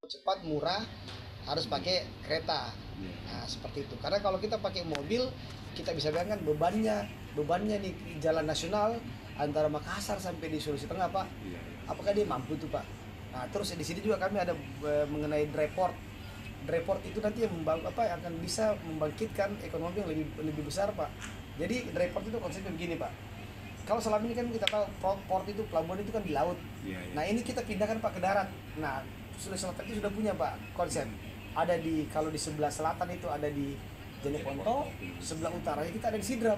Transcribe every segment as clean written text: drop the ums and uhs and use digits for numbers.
cepat, murah, harus pakai kereta. Nah, seperti itu. Karena kalau kita pakai mobil, kita bisa bayangkan bebannya nih jalan nasional antara Makassar sampai di Sulawesi Tengah, Pak. Apakah dia mampu tuh, Pak? Nah, terus di sini juga kami ada mengenai Drayport. Drayport itu nanti yang akan bisa membangkitkan ekonomi yang lebih lebih besar, Pak. Jadi Drayport itu konsepnya begini, Pak. Kalau selama ini kan kita tahu port itu, pelabuhan itu kan di laut. Nah, ini kita pindahkan, Pak, ke darat. Nah, Sulawesi Selatan itu sudah punya, Pak, konsep. Ada di, kalau di sebelah selatan itu ada di Jeneponto, sebelah utaranya kita ada di Sidrap.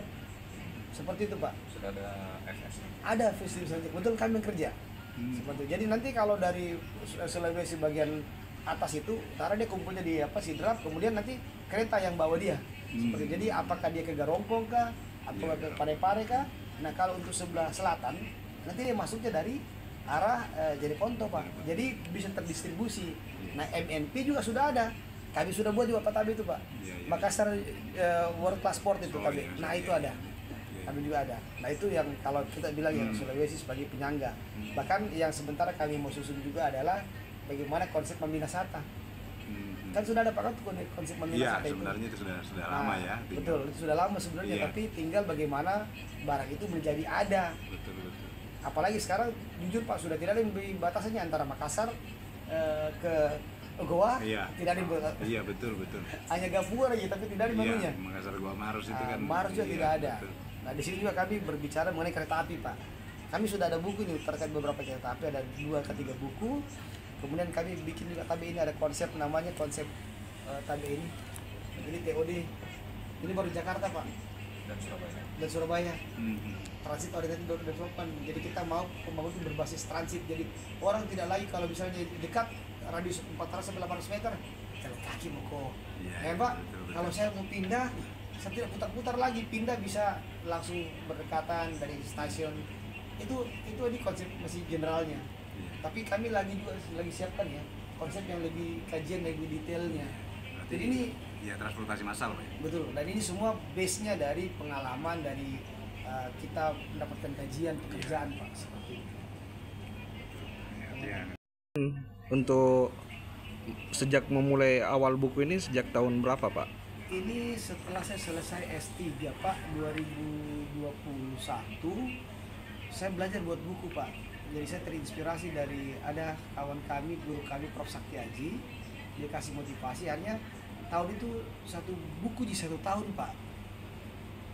Seperti itu, Pak. Sudah ada FS. Ada fasilitas, betul, kami yang kerja. Seperti itu. Jadi nanti kalau dari Sulawesi bagian atas itu, utara dia kumpulnya di Sidrap, kemudian nanti kereta yang bawa dia. Seperti itu. Jadi apakah dia ke Garompong kah, atau ke Parepare kah? Nah, kalau untuk sebelah selatan nanti dia masuknya dari arah Jeneponto, Pak. Jadi bisa terdistribusi. Nah, MNP juga sudah ada. Kami sudah buat juga Pak itu, Pak. Makassar World Class Port itu kami. Nah, itu ada. Kami juga ada. Nah, itu yang kalau kita bilang yang Sulawesi sebagai penyangga. Bahkan yang sementara kami mau susun juga adalah bagaimana konsep Maminasata. Kan sudah ada, Pak, konsep Maminasata itu. Sebenarnya itu sudah lama ya. Betul, itu sudah lama sebenarnya, tapi tinggal bagaimana barang itu menjadi ada. Betul. Apalagi sekarang jujur, Pak, sudah tidak ada yang batasannya antara Makassar ke Goa. Tidak ada yang Iya, betul. hanya gabungan aja, tapi tidak ada manunya. Makassar Goa Marus itu kan. Marus juga tidak ada. Betul. Nah, di sini juga kami berbicara mengenai kereta api, Pak. Kami sudah ada buku nih terkait beberapa kereta api, ada 2 ke 3 buku. Kemudian kami bikin juga TAB ini, ada konsep namanya konsep TAB ini. Ini TOD. Ini baru Jakarta, Pak. Dan Surabaya. Transit oriented development. Jadi kita mau pembangunan itu berbasis transit. Jadi orang tidak lagi kalau misalnya dekat radius 400 sampai 800 meter jalan kaki mau kok. Pak, betul. Kalau saya mau pindah, saya tidak putar-putar lagi, pindah bisa langsung berdekatan dari stasiun. Itu di konsep masih generalnya. Tapi kami lagi siapkan ya konsep yang lebih kajian lebih detailnya. Jadi ini transportasi massal, Pak. Betul. Dan ini semua base-nya dari pengalaman dari kita mendapatkan kajian pekerjaan, Pak, seperti itu. Untuk sejak memulai awal buku ini sejak tahun berapa, Pak? Ini setelah saya selesai S3, Pak, 2021 saya belajar buat buku, Pak. Jadi saya terinspirasi dari ada kawan kami, guru kami, Prof. Sakti Aji. Dia kasih motivasi, akhirnya tahun itu 1 buku di 1 tahun, Pak.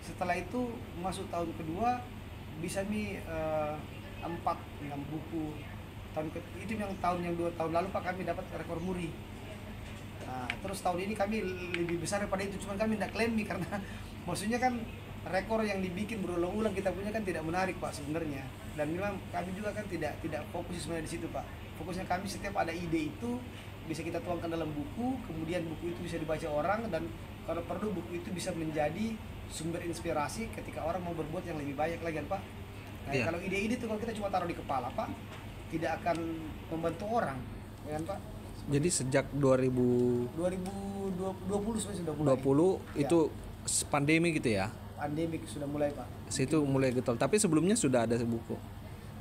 Setelah itu masuk tahun kedua bisa 4-6 buku. Itu yang 2 tahun lalu, Pak, kami dapat rekor muri. Nah, terus tahun ini kami lebih besar daripada itu, cuma kami tidak klaim karena maksudnya kan rekor yang dibikin berulang-ulang kita punya kan tidak menarik, Pak, sebenarnya. Dan memang kami juga kan tidak fokus sebenarnya di situ, Pak. Fokusnya kami setiap ada ide itu bisa kita tuangkan dalam buku, kemudian buku itu bisa dibaca orang, dan kalau perlu buku itu bisa menjadi sumber inspirasi ketika orang mau berbuat yang lebih banyak lagi, kan, Pak. Nah, kalau ide-ide itu kalau kita cuma taruh di kepala, Pak, tidak akan membantu orang, ya kan, Pak? Jadi sejak 2020 sebenarnya sudah mulai. Itu pandemi gitu ya? Pandemik sudah mulai, Pak. Situ mulai getol. Tapi sebelumnya sudah ada buku.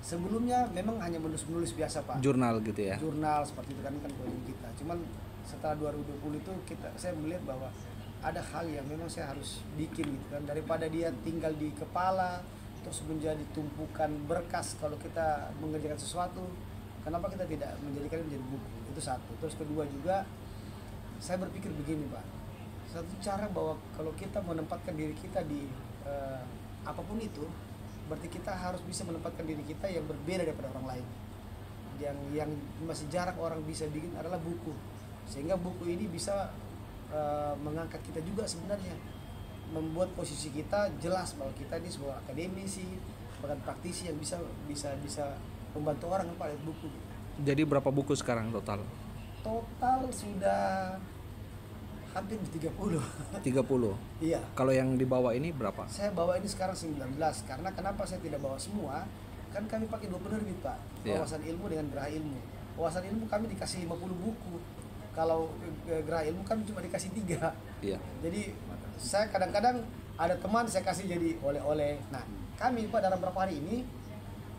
Sebelumnya memang hanya menulis biasa, Pak. Jurnal gitu ya? Jurnal seperti itu kan program kita. Cuman setelah 2020 itu saya melihat bahwa ada hal yang memang saya harus bikin gitu kan, daripada dia tinggal di kepala terus menjadi tumpukan berkas kalau kita mengerjakan sesuatu. Kenapa kita tidak menjadikan menjadi buku? Itu satu. Terus kedua juga saya berpikir begini, Pak. Satu cara bahwa kalau kita menempatkan diri kita di apapun itu, berarti kita harus bisa menempatkan diri kita yang berbeda daripada orang lain. Yang masih jarang orang bisa bikin adalah buku. Sehingga buku ini bisa mengangkat kita juga sebenarnya, membuat posisi kita jelas bahwa kita ini sebuah akademisi, bahkan praktisi yang bisa membantu orang pada buku. Jadi berapa buku sekarang total? Total sudah hampir 30. 30? Iya. Kalau yang dibawa ini berapa? Saya bawa ini sekarang 19. Karena kenapa saya tidak bawa semua? Kan kami pakai 2 penerbit, Pak. Wawasan ilmu dengan Geraha Ilmu. Wawasan ilmu kami dikasih 50 buku. Kalau Geraha Ilmu kami cuma dikasih 3. Iya. Jadi saya kadang-kadang ada teman saya kasih jadi oleh-oleh. Nah, kami, Pak, dalam beberapa hari ini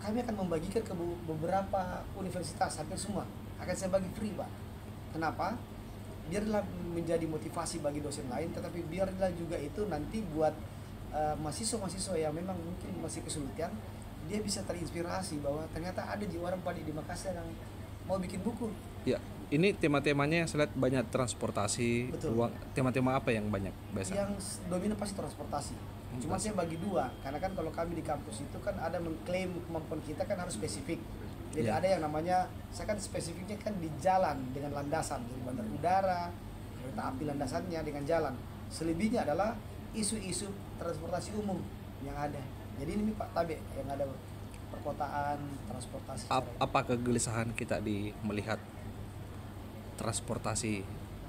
kami akan membagikan ke beberapa universitas, hampir semua akan saya bagi free, Pak. Kenapa? Biarlah menjadi motivasi bagi dosen lain, tetapi biarlah juga itu nanti buat mahasiswa-mahasiswa yang memang mungkin masih kesulitan, dia bisa terinspirasi bahwa ternyata ada orang di Makassar yang mau bikin buku. Ya, ini tema-temanya saya lihat banyak transportasi, Betul. ruang. Tema-tema apa yang banyak biasa? Yang dominan pasti transportasi. Cuma saya bagi dua, karena kan kalau kami di kampus itu kan ada mengklaim kemampuan kita kan harus spesifik. Jadi Ya. ada yang namanya, saya kan spesifiknya kan di jalan dengan landasan, dari bandar udara, kereta api landasannya dengan jalan. Selebihnya adalah isu-isu transportasi umum yang ada. Jadi ini Pak Tabe yang ada perkotaan, transportasi. Apa kegelisahan kita di melihat transportasi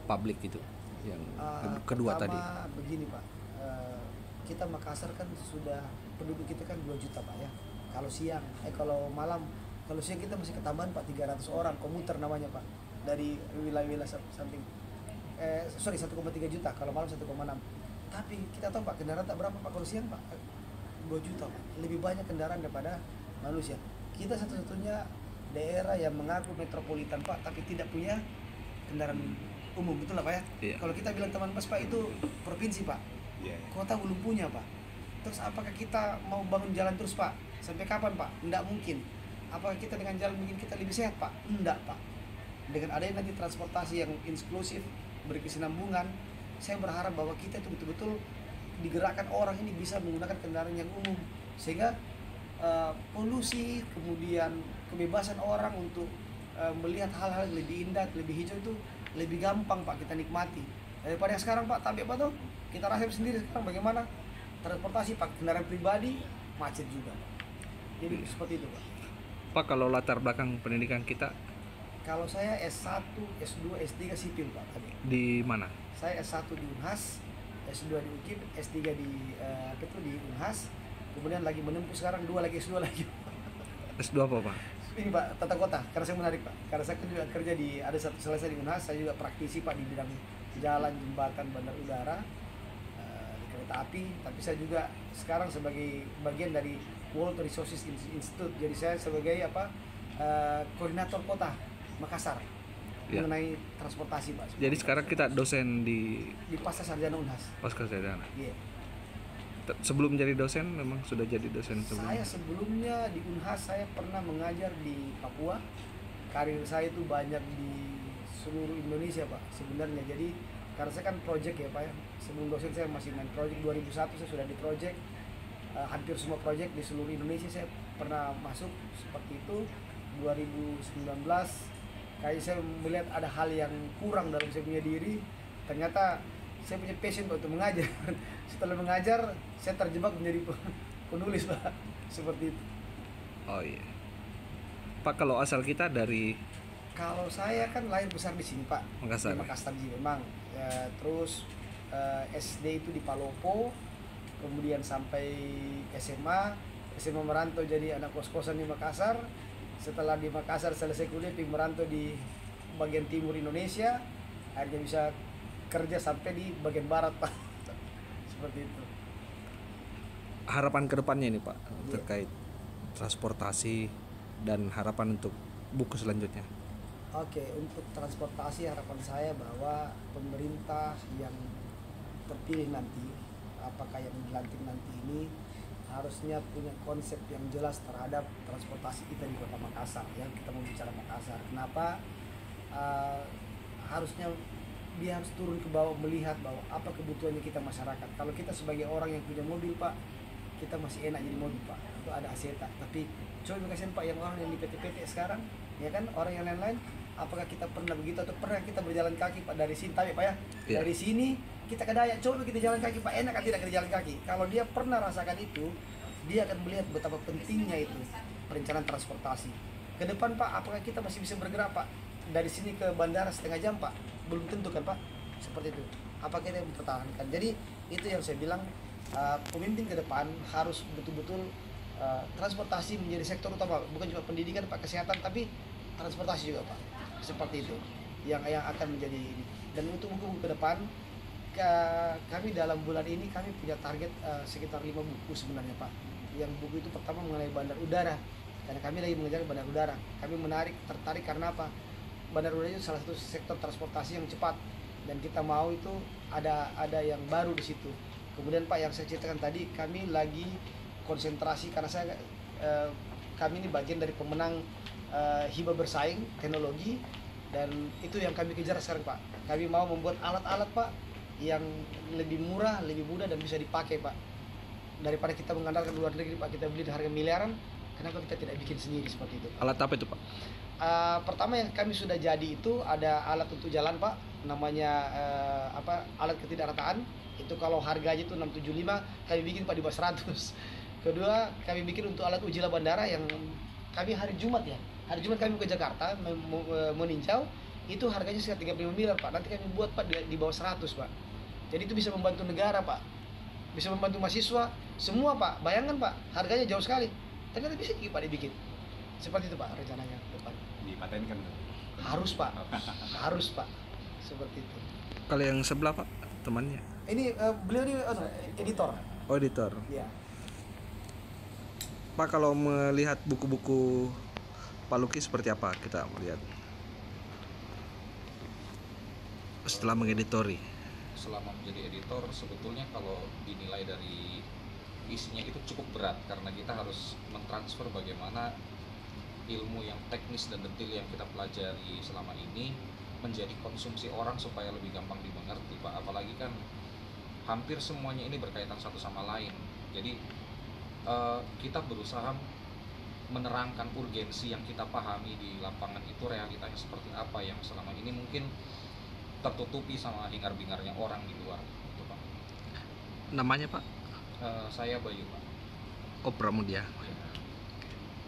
publik itu yang kedua tadi? Pertama begini Pak, kita Makassar kan sudah penduduk kita kan 2 juta Pak ya. Kalau siang, kalau malam, kalau siang kita masih ketambahan Pak 300 orang komuter namanya Pak dari wilayah-wilayah samping. 1,3 juta, kalau malam 1,6. Tapi kita tahu Pak kendaraan tak berapa Pak kalau siang Pak 2 juta Pak. Lebih banyak kendaraan daripada manusia. Kita satu-satunya daerah yang mengaku metropolitan Pak, tapi tidak punya kendaraan umum, betul lah Pak ya? Iya. Kalau kita bilang teman Mas Pak itu provinsi Pak, Iya. kota belum punya Pak. Terus apakah kita mau bangun jalan terus Pak? Sampai kapan Pak? Tidak mungkin. Apakah kita dengan jalan bikin kita lebih sehat Pak? Tidak Pak. Dengan adanya nanti transportasi yang inklusif, berkesinambungan, saya berharap bahwa kita itu betul-betul digerakkan orang ini bisa menggunakan kendaraan yang umum, sehingga polusi, kemudian kebebasan orang untuk melihat hal-hal yang lebih indah, lebih hijau itu lebih gampang Pak kita nikmati daripada yang sekarang Pak. Tapi apa tuh kita rasain sendiri sekarang bagaimana transportasi Pak, kendaraan pribadi macet juga Pak. Jadi seperti itu Pak. Pak, kalau latar belakang pendidikan kita Kalau saya S1, S2, S3 sipil Pak tadi. di mana? Saya S1 di Unhas, S2 di UKIP, S3 di di Unhas. Kemudian lagi menempuh sekarang 2 lagi S2 lagi. S2 apa Pak? Ini Pak, tata kota, karena saya menarik Pak. Karena saya juga kerja di, ada satu selesai di Unhas, saya juga praktisi Pak di bidang jalan, jembatan, bandar udara, di kereta api. Tapi saya juga sekarang sebagai bagian dari World Resources Institute. Jadi saya sebagai koordinator kota Makassar Ya. mengenai transportasi Pak. Jadi sekarang kita dosen di di Pasca Sarjana Unhas. Pasca Sarjana. Iya. Sebelum jadi dosen memang sudah jadi dosen sebelumnya. Saya sebelumnya di Unhas saya pernah mengajar di Papua. Karir saya itu banyak di seluruh Indonesia Pak sebenarnya. Jadi karena saya kan project ya Pak ya. Sebelum dosen saya masih main project. 2001 saya sudah di project. Hampir semua project di seluruh Indonesia saya pernah masuk seperti itu. 2019 kayak saya melihat ada hal yang kurang dalam saya punya diri. Ternyata saya punya passion untuk mengajar. Setelah mengajar, saya terjebak menjadi penulis Pak. Seperti itu. Oh iya. Pak, kalau asal kita dari Kalau saya kan lahir besar di sini Pak. Makassar. Di Makassar sih memang. Ya, terus SD itu di Palopo, kemudian sampai SMA merantau jadi anak kos-kosan di Makassar. Setelah di Makassar selesai kuliah, merantau di bagian timur Indonesia, akhirnya bisa kerja sampai di bagian barat Pak. Seperti itu. harapan kedepannya ini Pak terkait transportasi dan harapan untuk buku selanjutnya. Oke, untuk transportasi harapan saya bahwa pemerintah yang terpilih nanti, apakah yang dilantik nanti ini, harusnya punya konsep yang jelas terhadap transportasi kita di Kota Makassar. Ya, kita mau bicara Makassar. Kenapa? Harusnya dia harus turun ke bawah melihat bahwa apa kebutuhannya kita masyarakat. Kalau kita sebagai orang yang punya mobil Pak, kita masih enak jadi mobil Pak. Itu ada Aseta. Tapi coba kasihan Pak yang orang yang di PT-PT sekarang, ya kan orang yang lain-lain. Apakah kita pernah begitu atau pernah kita berjalan kaki Pak dari sini tapi Pak ya? Iya. Dari sini kita ke Dayak, coba kita jalan kaki Pak, enak kan tidak kita jalan kaki? Kalau dia pernah rasakan itu, dia akan melihat betapa pentingnya itu perencanaan transportasi. Ke depan Pak, apakah kita masih bisa bergerak Pak? Dari sini ke bandara setengah jam Pak? Belum tentu kan Pak? Seperti itu. Apakah kita mempertahankan? Jadi itu yang saya bilang, pemimpin ke depan harus betul-betul transportasi menjadi sektor utama, bukan cuma pendidikan Pak, kesehatan, tapi transportasi juga Pak. Seperti itu yang akan menjadi ini. Dan untuk buku ke depan, kami dalam bulan ini kami punya target sekitar 5 buku sebenarnya Pak. Yang buku itu pertama mengenai bandar udara, karena kami lagi mengejar bandar udara. Kami tertarik karena apa? bandara udara itu salah satu sektor transportasi yang cepat, dan kita mau itu ada yang baru di situ. Kemudian Pak, yang saya ceritakan tadi, kami lagi konsentrasi karena kami ini bagian dari pemenang hibah bersaing teknologi, dan itu yang kami kejar sekarang Pak. Kami mau membuat alat-alat Pak yang lebih murah, lebih mudah dan bisa dipakai Pak. Daripada kita mengandalkan luar negeri Pak, kita beli di harga miliaran, kenapa kita tidak bikin sendiri seperti itu? Alat apa itu Pak? Pertama yang kami sudah jadi itu ada alat untuk jalan Pak, namanya alat ketidakrataan. Itu kalau harganya itu 675, kami bikin Pak di bawah 100. Kedua, kami bikin untuk alat uji laban bandara yang kami hari Jumat kami ke Jakarta meninjau, itu harganya sekitar 35 miliar Pak. Nanti kami buat Pak di bawah 100 Pak. Jadi itu bisa membantu negara Pak, bisa membantu mahasiswa, semua Pak. Bayangkan Pak, harganya jauh sekali, ternyata bisa Pak dibikin. Seperti itu Pak rencananya depan. Dipatenkan. Harus Pak, harus Pak, seperti itu. Kalau yang sebelah Pak, temannya? Ini beliau ini editor. Oh, editor. Iya. Pak, kalau melihat buku-buku Pak Luki seperti apa kita melihat setelah mengeditori? Selama menjadi editor, sebetulnya kalau dinilai dari isinya itu cukup berat, karena kita harus mentransfer bagaimana ilmu yang teknis dan detail yang kita pelajari selama ini menjadi konsumsi orang supaya lebih gampang dimengerti Pak. Apalagi kan hampir semuanya ini berkaitan satu sama lain. Jadi kita berusaha menerangkan urgensi yang kita pahami di lapangan itu realitanya seperti apa, yang selama ini mungkin tertutupi sama hingar-bingarnya orang di luar itu Pak. Namanya Pak? Saya Bayu Pak. Oh, Pramudia. Ya.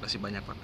Masih banyak Pak.